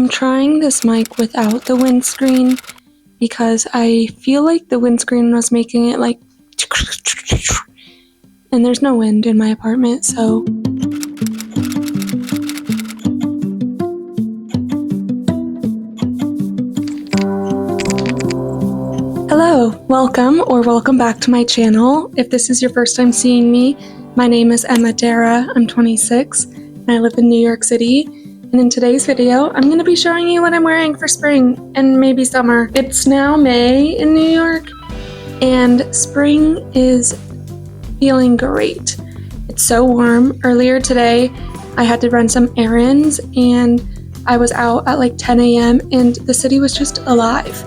I'm trying this mic without the windscreen because I feel like the windscreen was making it like, and there's no wind in my apartment, so. Hello, welcome back to my channel. If this is your first time seeing me, my name is Emma Dara. I'm 26 and I live in New York City. And in today's video, I'm going to be showing you what I'm wearing for spring and maybe summer. It's now May in New York and spring is feeling great. It's so warm. Earlier today, I had to run some errands and I was out at like 10 a.m. and the city was just alive.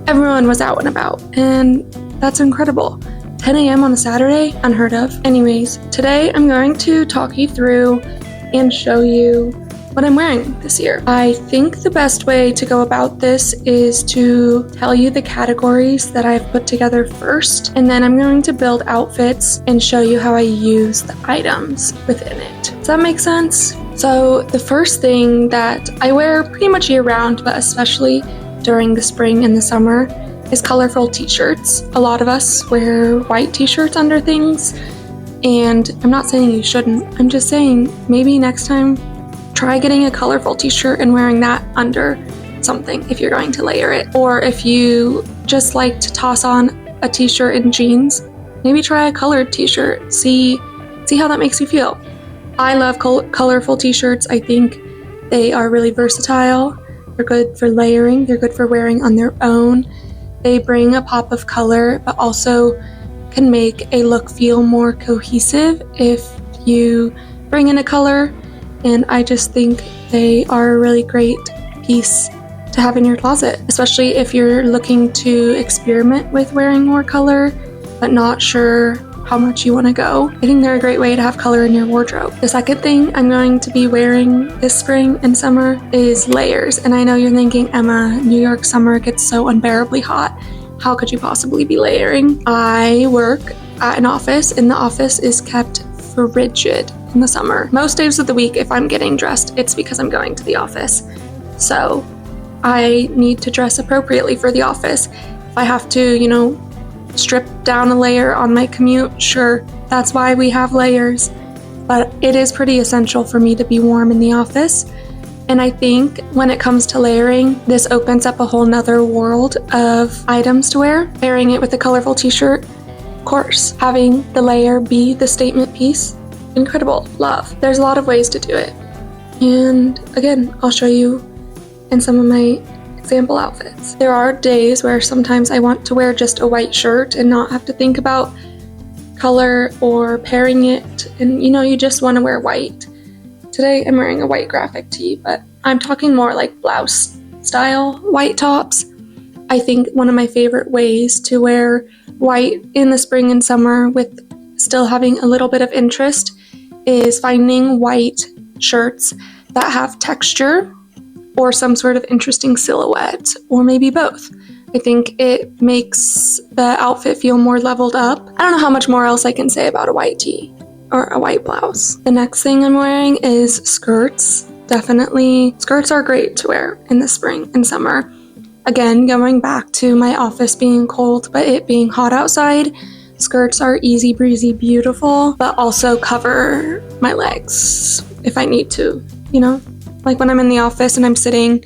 Everyone was out and about, and that's incredible. 10 a.m. on a Saturday? Unheard of. Anyways, today I'm going to talk you through and show you what I'm wearing this year. I think the best way to go about this is to tell you the categories that I've put together first, and then I'm going to build outfits and show you how I use the items within it. Does that make sense? So the first thing that I wear pretty much year round, but especially during the spring and the summer, is colorful t-shirts. A lot of us wear white t-shirts under things, and I'm not saying you shouldn't. I'm just saying maybe next time try getting a colorful t-shirt and wearing that under something if you're going to layer it. Or if you just like to toss on a t-shirt and jeans, maybe try a colored t-shirt. See how that makes you feel. I love colorful t-shirts. I think they are really versatile. They're good for layering, they're good for wearing on their own. They bring a pop of color, but also can make a look feel more cohesive if you bring in a color. And I just think they are a really great piece to have in your closet, especially if you're looking to experiment with wearing more color, but not sure how much you want to go. I think they're a great way to have color in your wardrobe. The second thing I'm going to be wearing this spring and summer is layers. And I know you're thinking, Emma, New York summer gets so unbearably hot. How could you possibly be layering? I work at an office and the office is kept frigid in the summer. Most days of the week, if I'm getting dressed, it's because I'm going to the office. So I need to dress appropriately for the office. If I have to, strip down a layer on my commute, sure, that's why we have layers, but it is pretty essential for me to be warm in the office. And I think when it comes to layering, this opens up a whole nother world of items to wear. Pairing it with a colorful t-shirt, of course, having the layer be the statement piece, incredible, love. There's a lot of ways to do it. And again, I'll show you in some of my example outfits. There are days where sometimes I want to wear just a white shirt and not have to think about color or pairing it, and you just want to wear white. Today I'm wearing a white graphic tee, but I'm talking more like blouse style white tops. I think one of my favorite ways to wear white in the spring and summer with still having a little bit of interest is finding white shirts that have texture or some sort of interesting silhouette, or maybe both. I think it makes the outfit feel more leveled up. I don't know how much more else I can say about a white tee or a white blouse. The next thing I'm wearing is skirts. Definitely, skirts are great to wear in the spring and summer. Again, going back to my office being cold, but it being hot outside, skirts are easy breezy, beautiful, but also cover my legs if I need to, Like when I'm in the office and I'm sitting,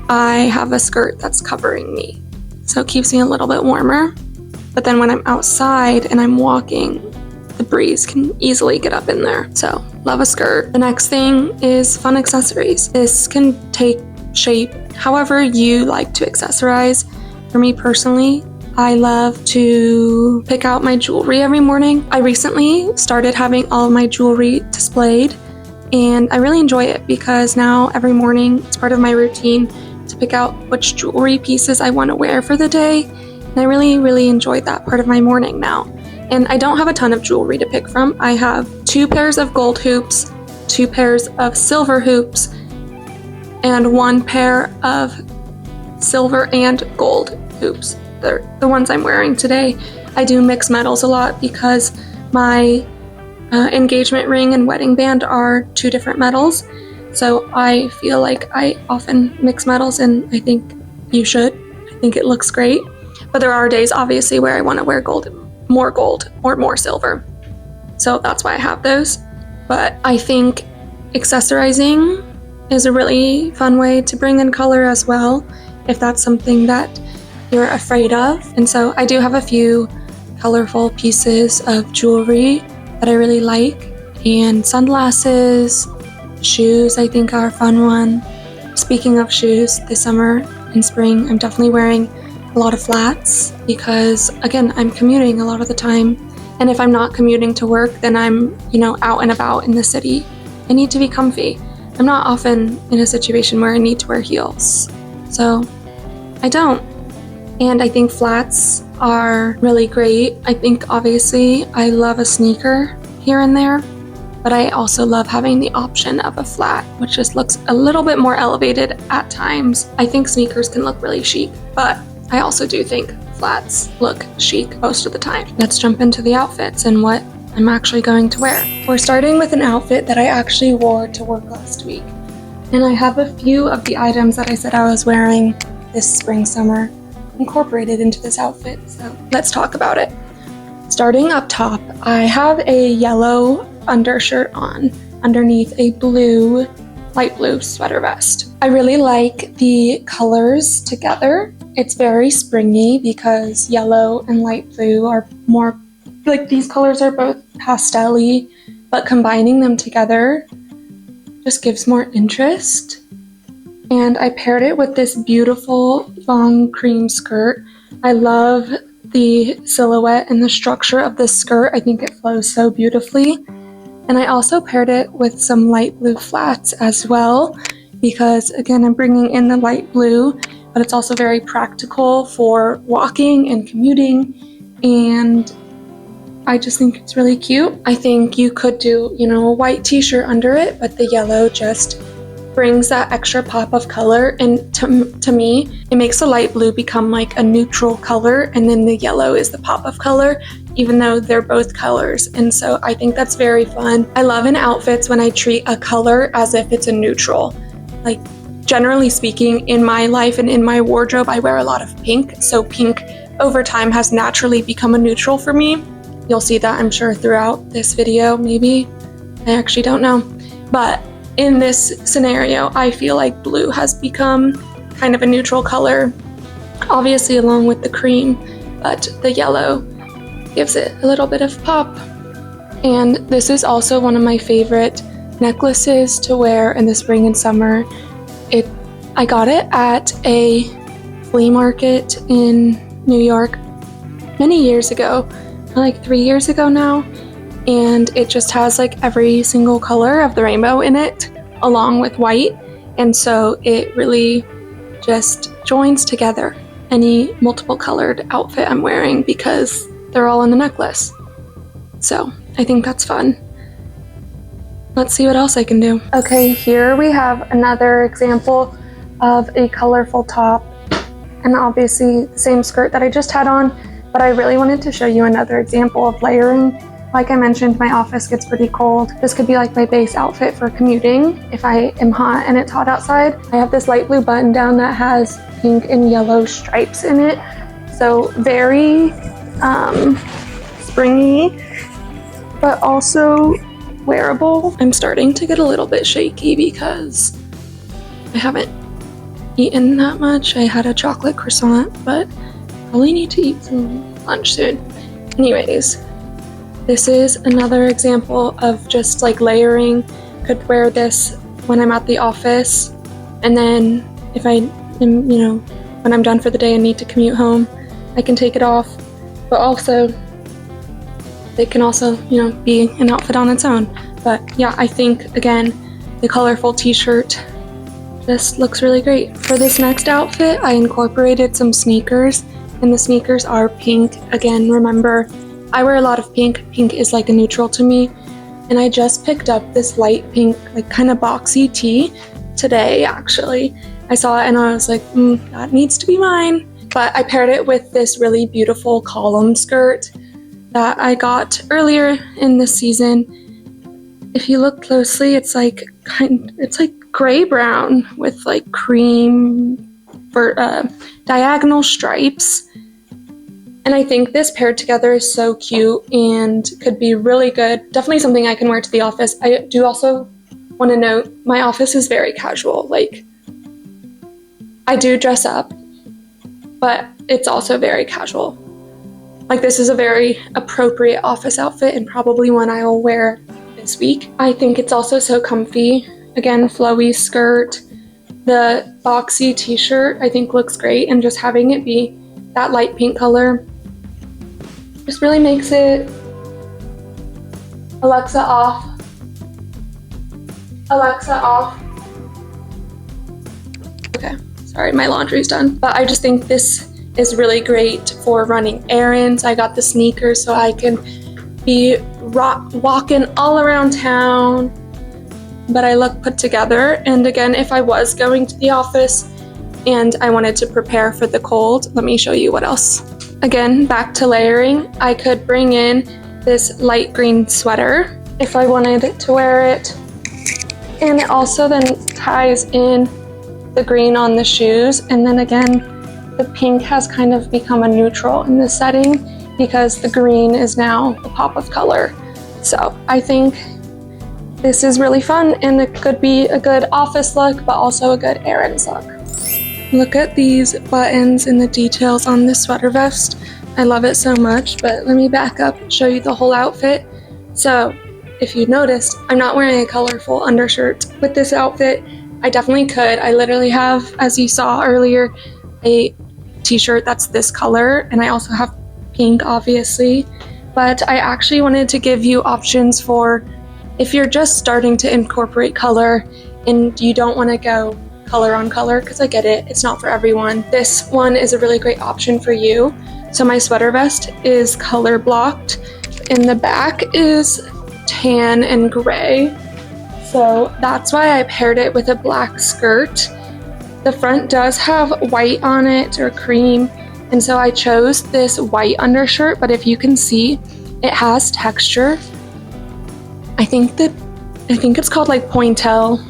I have a skirt that's covering me. So it keeps me a little bit warmer. But then when I'm outside and I'm walking, the breeze can easily get up in there. So love a skirt. The next thing is fun accessories. This can take shape however you like to accessorize. For me personally, I love to pick out my jewelry every morning. I recently started having all of my jewelry displayed, and I really enjoy it because now every morning it's part of my routine to pick out which jewelry pieces I want to wear for the day. And I really, really enjoy that part of my morning now. And I don't have a ton of jewelry to pick from. I have 2 pairs of gold hoops, 2 pairs of silver hoops, and 1 pair of silver and gold hoops. They're the ones I'm wearing today. I do mix metals a lot because my engagement ring and wedding band are 2 different metals. So I feel like I often mix metals, and I think you should. I think it looks great. But there are days, obviously, where I want to wear gold or more silver. So that's why I have those. But I think accessorizing is a really fun way to bring in color as well, if that's something that you're afraid of. And so I do have a few colorful pieces of jewelry that I really like, and sunglasses, shoes I think are a fun one. Speaking of shoes, this summer and spring I'm definitely wearing a lot of flats because, again, I'm commuting a lot of the time, and if I'm not commuting to work, then I'm, out and about in the city. I need to be comfy. I'm not often in a situation where I need to wear heels, so I don't. And I think flats are really great. I think obviously I love a sneaker here and there, but I also love having the option of a flat, which just looks a little bit more elevated at times. I think sneakers can look really chic, but I also do think flats look chic most of the time. Let's jump into the outfits and what I'm actually going to wear. We're starting with an outfit that I actually wore to work last week. And I have a few of the items that I said I was wearing this spring summer incorporated into this outfit, so let's talk about it. Starting up top, I have a yellow undershirt on underneath a light blue sweater vest. I really like the colors together. It's very springy because yellow and light blue are more, like, these colors are both pastel-y, but combining them together just gives more interest. And I paired it with this beautiful long cream skirt. I love the silhouette and the structure of this skirt. I think it flows so beautifully. And I also paired it with some light blue flats as well, because again, I'm bringing in the light blue, but it's also very practical for walking and commuting. And I just think it's really cute. I think you could do, a white t-shirt under it, but the yellow just brings that extra pop of color, and to me it makes the light blue become like a neutral color, and then the yellow is the pop of color, even though they're both colors. And so I think that's very fun. I love in outfits when I treat a color as if it's a neutral. Like, generally speaking, in my life and in my wardrobe, I wear a lot of pink, so pink over time has naturally become a neutral for me. You'll see that, I'm sure, throughout this video. Maybe, I actually don't know, but in this scenario, I feel like blue has become kind of a neutral color, obviously along with the cream, but the yellow gives it a little bit of pop. And this is also one of my favorite necklaces to wear in the spring and summer. I got it at a flea market in New York many years ago, like 3 years ago now. And it just has like every single color of the rainbow in it, along with white. And so it really just joins together any multiple colored outfit I'm wearing because they're all in the necklace. So I think that's fun. Let's see what else I can do. Okay, here we have another example of a colorful top, and obviously the same skirt that I just had on, but I really wanted to show you another example of layering. Like I mentioned, my office gets pretty cold. This could be like my base outfit for commuting if I am hot and it's hot outside. I have this light blue button down that has pink and yellow stripes in it. So very springy, but also wearable. I'm starting to get a little bit shaky because I haven't eaten that much. I had a chocolate croissant, but probably need to eat some lunch soon. Anyways, this is another example of just like layering. Could wear this when I'm at the office, and then if I am, when I'm done for the day and need to commute home, I can take it off. But also, it can also, be an outfit on its own. But yeah, I think, again, the colorful t-shirt just looks really great. For this next outfit, I incorporated some sneakers, and the sneakers are pink. Again, remember, I wear a lot of pink. Pink is like a neutral to me. And I just picked up this light pink, like kind of boxy tee today, actually. I saw it and I was like, that needs to be mine. But I paired it with this really beautiful column skirt that I got earlier in the season. If you look closely, it's like gray brown with like cream for diagonal stripes. And I think this paired together is so cute and could be really good. Definitely something I can wear to the office. I do also want to note my office is very casual. Like, I do dress up, but it's also very casual. Like, this is a very appropriate office outfit and probably one I will wear this week. I think it's also so comfy. Again, flowy skirt. The boxy t-shirt I think looks great, and just having it be that light pink color just really makes it. Alexa off. Alexa off. Okay, sorry, my laundry's done. But I just think this is really great for running errands. I got the sneakers so I can be walking all around town, but I look put together. And again, if I was going to the office and I wanted to prepare for the cold, let me show you what else. Again, back to layering, I could bring in this light green sweater if I wanted to wear it. And it also then ties in the green on the shoes. And then again, the pink has kind of become a neutral in this setting because the green is now a pop of color. So I think this is really fun, and it could be a good office look, but also a good errands look. Look at these buttons and the details on this sweater vest. I love it so much, but let me back up and show you the whole outfit. So if you noticed, I'm not wearing a colorful undershirt with this outfit. I definitely could. I literally have, as you saw earlier, a t-shirt that's this color, and I also have pink, obviously. But I actually wanted to give you options for if you're just starting to incorporate color and you don't want to go color on color, because I get it, it's not for everyone. This one is a really great option for you. So my sweater vest is color blocked, and the back is tan and gray. So that's why I paired it with a black skirt. The front does have white on it, or cream, and so I chose this white undershirt, but if you can see, it has texture. I think it's called like pointel.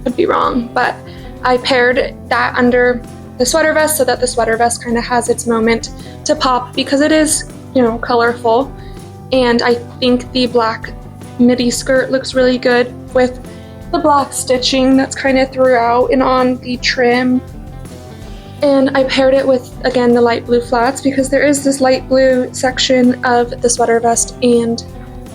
Could be wrong, but I paired that under the sweater vest so that the sweater vest kind of has its moment to pop because it is, you know, colorful. And I think the black midi skirt looks really good with the black stitching that's kind of throughout and on the trim. And I paired it with, again, the light blue flats because there is this light blue section of the sweater vest, and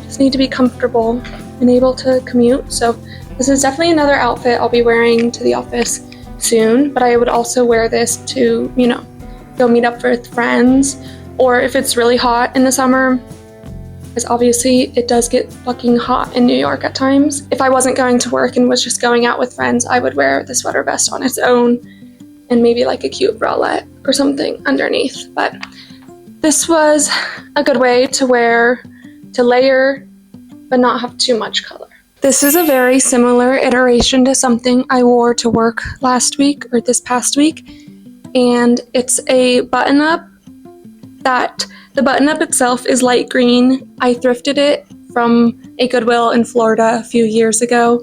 just need to be comfortable and able to commute. So this is definitely another outfit I'll be wearing to the office soon, but I would also wear this to, you know, go meet up with friends, or if it's really hot in the summer, because obviously it does get fucking hot in New York at times. If I wasn't going to work and was just going out with friends, I would wear the sweater vest on its own and maybe like a cute bralette or something underneath. But this was a good way to layer, but not have too much color. This is a very similar iteration to something I wore to work last week or this past week, and it's a button-up that the button-up itself is light green. I thrifted it from a Goodwill in Florida a few years ago,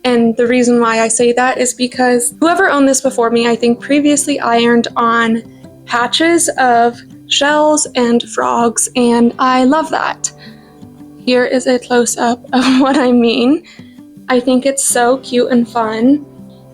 and the reason why I say that is because whoever owned this before me, I think previously ironed on patches of shells and frogs, and I love that. Here is a close-up of what I mean. I think it's so cute and fun,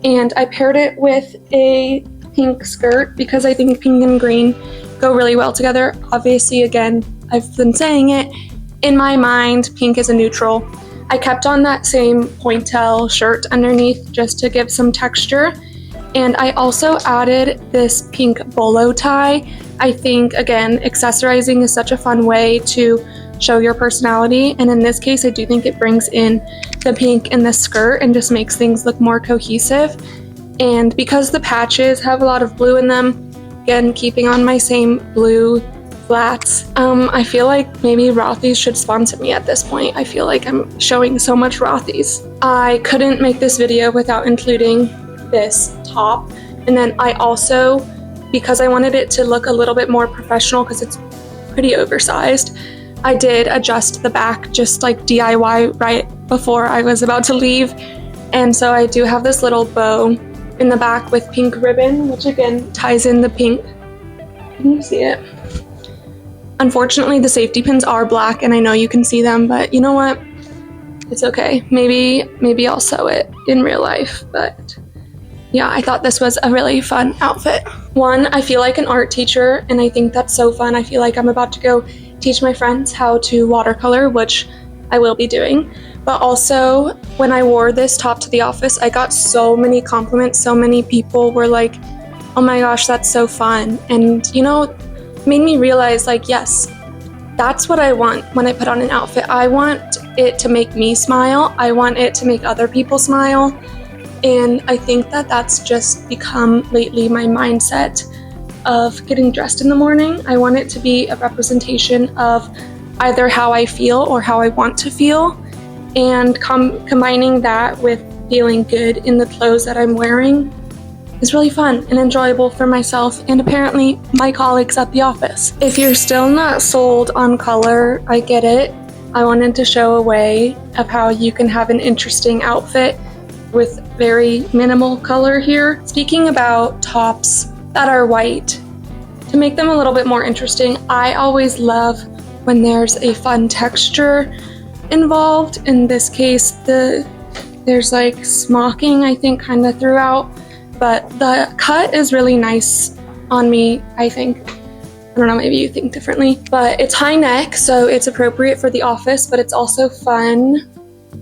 and I paired it with a pink skirt because I think pink and green go really well together. Obviously, again, I've been saying it, in my mind, pink is a neutral. I kept on that same pointel shirt underneath just to give some texture, and I also added this pink bolo tie. I think, again, accessorizing is such a fun way to show your personality, and in this case I do think it brings in the pink in the skirt and just makes things look more cohesive. And because the patches have a lot of blue in them, again keeping on my same blue flats, I feel like maybe Rothy's should sponsor me at this point. I feel like I'm showing so much Rothy's. I couldn't make this video without including this top, and then I also, because I wanted it to look a little bit more professional because it's pretty oversized, I did adjust the back just like DIY right before I was about to leave, And so I do have this little bow in the back with pink ribbon, which again ties in the pink. Can you see it? Unfortunately, the safety pins are black, and I know you can see them, but you know what? It's okay. Maybe I'll sew it in real life, but yeah, I thought this was a really fun outfit. One, I feel like an art teacher, and I think that's so fun. I feel like I'm about to go teach my friends how to watercolor, which I will be doing. But also, when I wore this top to the office, I got so many compliments. So many people were like, oh my gosh, that's so fun. And you know, made me realize, like, yes, that's what I want when I put on an outfit. I want it to make me smile. I want it to make other people smile. And I think that that's just become lately my mindset of getting dressed in the morning. I want it to be a representation of either how I feel or how I want to feel. And combining that with feeling good in the clothes that I'm wearing is really fun and enjoyable for myself and apparently my colleagues at the office. If you're still not sold on color, I get it. I wanted to show a way of how you can have an interesting outfit with very minimal color here. Speaking about tops that are white, to make them a little bit more interesting, I always love when there's a fun texture involved. In this case, there's like smocking, I think, kind of throughout. But the cut is really nice on me, I think. I don't know, maybe you think differently. But it's high neck, so it's appropriate for the office, but it's also fun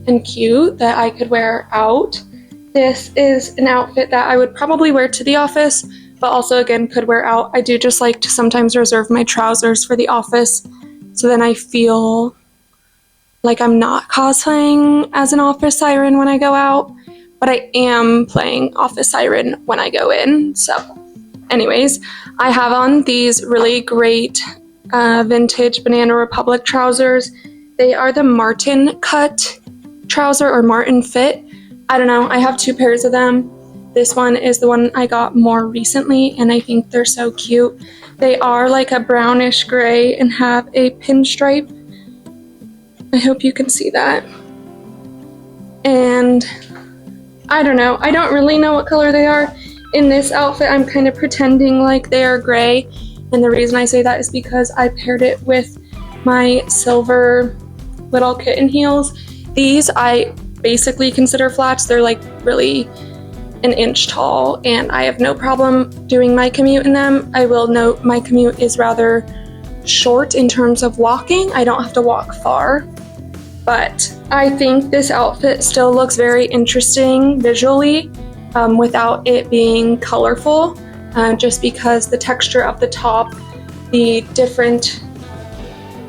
and cute that I could wear out. This is an outfit that I would probably wear to the office, but also, again, could wear out. I do just like to sometimes reserve my trousers for the office, so then I feel like I'm not cosplaying as an office siren when I go out. But I am playing office siren when I go in. So anyways, I have on these really great vintage Banana Republic trousers. They are the Martin cut trouser or Martin fit. I don't know, I have two pairs of them. This one is the one I got more recently, and I think they're so cute. They are like a brownish gray and have a pinstripe. I hope you can see that. And I don't know. I don't really know what color they are. In this outfit, I'm kind of pretending like they are gray. And the reason I say that is because I paired it with my silver little kitten heels. These I basically consider flats. They're like really an inch tall, and I have no problem doing my commute in them. I will note my commute is rather short in terms of walking. I don't have to walk far. But I think this outfit still looks very interesting visually without it being colorful, just because the texture of the top, the different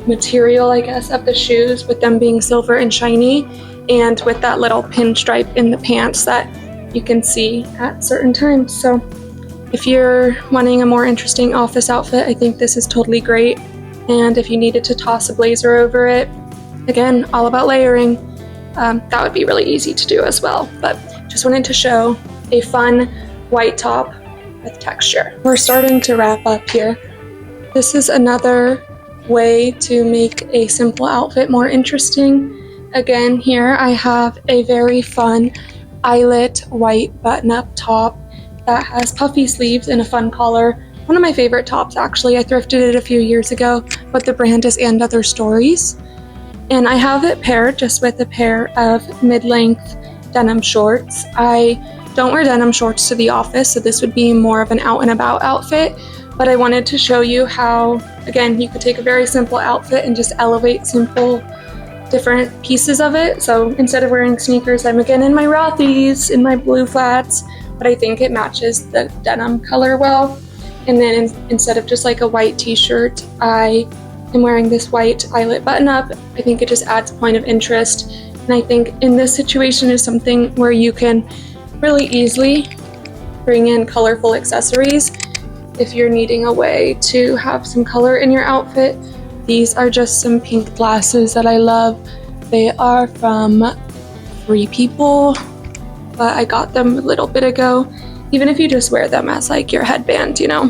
material, I guess, of the shoes with them being silver and shiny, and with that little pinstripe in the pants that you can see at certain times. So if you're wanting a more interesting office outfit, I think this is totally great. And if you needed to toss a blazer over it, again, all about layering. That would be really easy to do as well, but just wanted to show a fun white top with texture. We're starting to wrap up here. This is another way to make a simple outfit more interesting. Again, here I have a very fun eyelet white button-up top that has puffy sleeves in a fun color. One of my favorite tops, actually. I thrifted it a few years ago, but the brand is And Other Stories. And I have it paired just with a pair of mid-length denim shorts. I don't wear denim shorts to the office, so this would be more of an out and about outfit. But I wanted to show you how, again, you could take a very simple outfit and just elevate simple, different pieces of it. So instead of wearing sneakers, I'm again in my Rothy's, in my blue flats, but I think it matches the denim color well. And then instead of just like a white t-shirt, I am wearing this white eyelet button-up. I think it just adds a point of interest. And I think in this situation is something where you can really easily bring in colorful accessories. If you're needing a way to have some color in your outfit, these are just some pink glasses that I love. They are from Free People, but I got them a little bit ago. Even if you just wear them as like your headband, you know,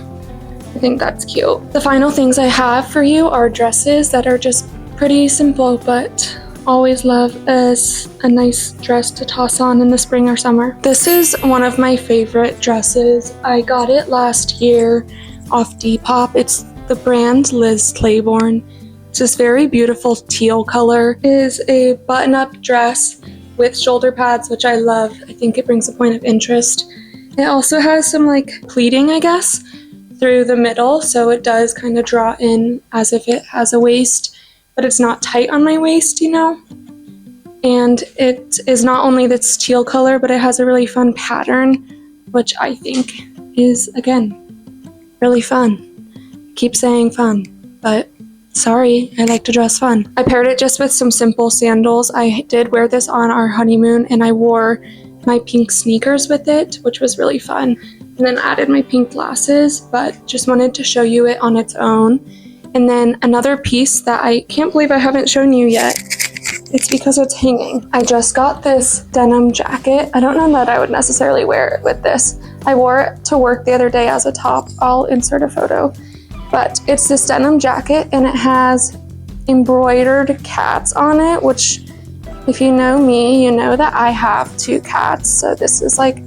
I think that's cute. The final things I have for you are dresses that are just pretty simple, but always love as a nice dress to toss on in the spring or summer. This is one of my favorite dresses. I got it last year off Depop. It's the brand Liz Claiborne. It's this very beautiful teal color. It is a button-up dress with shoulder pads, which I love. I think it brings a point of interest. It also has some like pleating, I guess, through the middle, so it does kind of draw in as if it has a waist, but it's not tight on my waist, you know? And it is not only this teal color, but it has a really fun pattern, which I think is, again, really fun. Keep saying fun, but sorry, I like to dress fun. I paired it just with some simple sandals. I did wear this on our honeymoon, and I wore my pink sneakers with it, which was really fun. And then added my pink glasses, but just wanted to show you it on its own. And then another piece that I can't believe I haven't shown you yet, it's because it's hanging. I just got this denim jacket. I don't know that I would necessarily wear it with this. I wore it to work the other day as a top. I'll insert a photo. But it's this denim jacket, and it has embroidered cats on it, which if you know me, you know that I have 2 cats, so this is like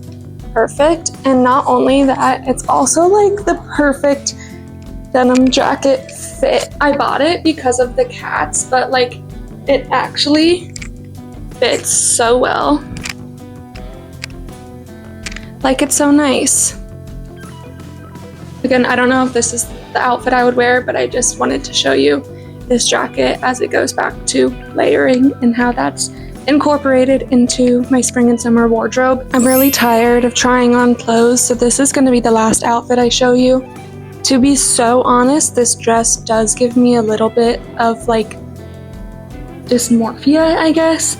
perfect. And not only that, it's also like the perfect denim jacket fit. I bought it because of the cats, but like it actually fits so well. Like, it's so nice. Again, I don't know if this is the outfit I would wear, but I just wanted to show you this jacket as it goes back to layering and how that's incorporated into my spring and summer wardrobe. I'm really tired of trying on clothes, so this is going to be the last outfit I show you. To be so honest, this dress does give me a little bit of like dysmorphia, I guess.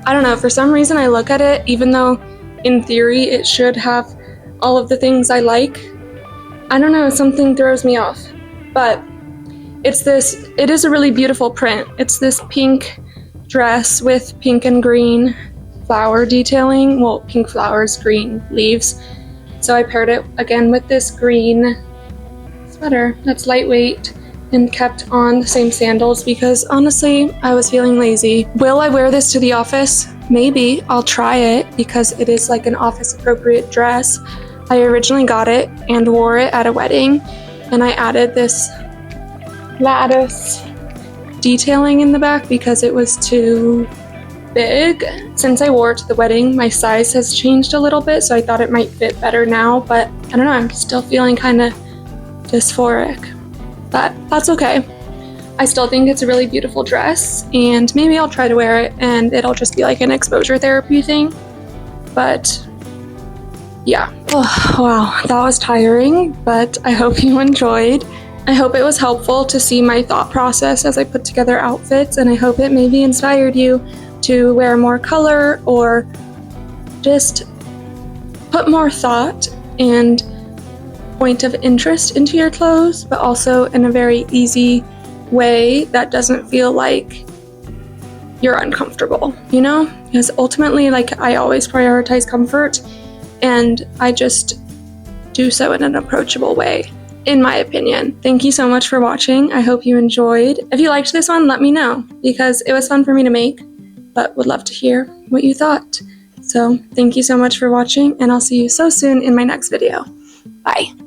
I don't know, for some reason I look at it, even though in theory it should have all of the things I like. I don't know, something throws me off. But it is a really beautiful print. It's this pink dress with pink and green flower detailing. Well, pink flowers, green leaves. So I paired it again with this green sweater that's lightweight and kept on the same sandals because honestly, I was feeling lazy. Will I wear this to the office? Maybe. I'll try it because it is like an office appropriate dress. I originally got it and wore it at a wedding, and I added this lattice detailing in the back because it was too big. Since I wore it to the wedding, my size has changed a little bit, so I thought it might fit better now, but I don't know, I'm still feeling kind of dysphoric, but that's okay. I still think it's a really beautiful dress, and maybe I'll try to wear it and it'll just be like an exposure therapy thing, but yeah. Oh, wow, that was tiring, but I hope you enjoyed. I hope it was helpful to see my thought process as I put together outfits, and I hope it maybe inspired you to wear more color or just put more thought and point of interest into your clothes, but also in a very easy way that doesn't feel like you're uncomfortable, you know? Because ultimately, like, I always prioritize comfort, and I just do so in an approachable way, in my opinion. Thank you so much for watching. I hope you enjoyed. If you liked this one, let me know, because it was fun for me to make, but would love to hear what you thought. So thank you so much for watching, and I'll see you so soon in my next video. Bye.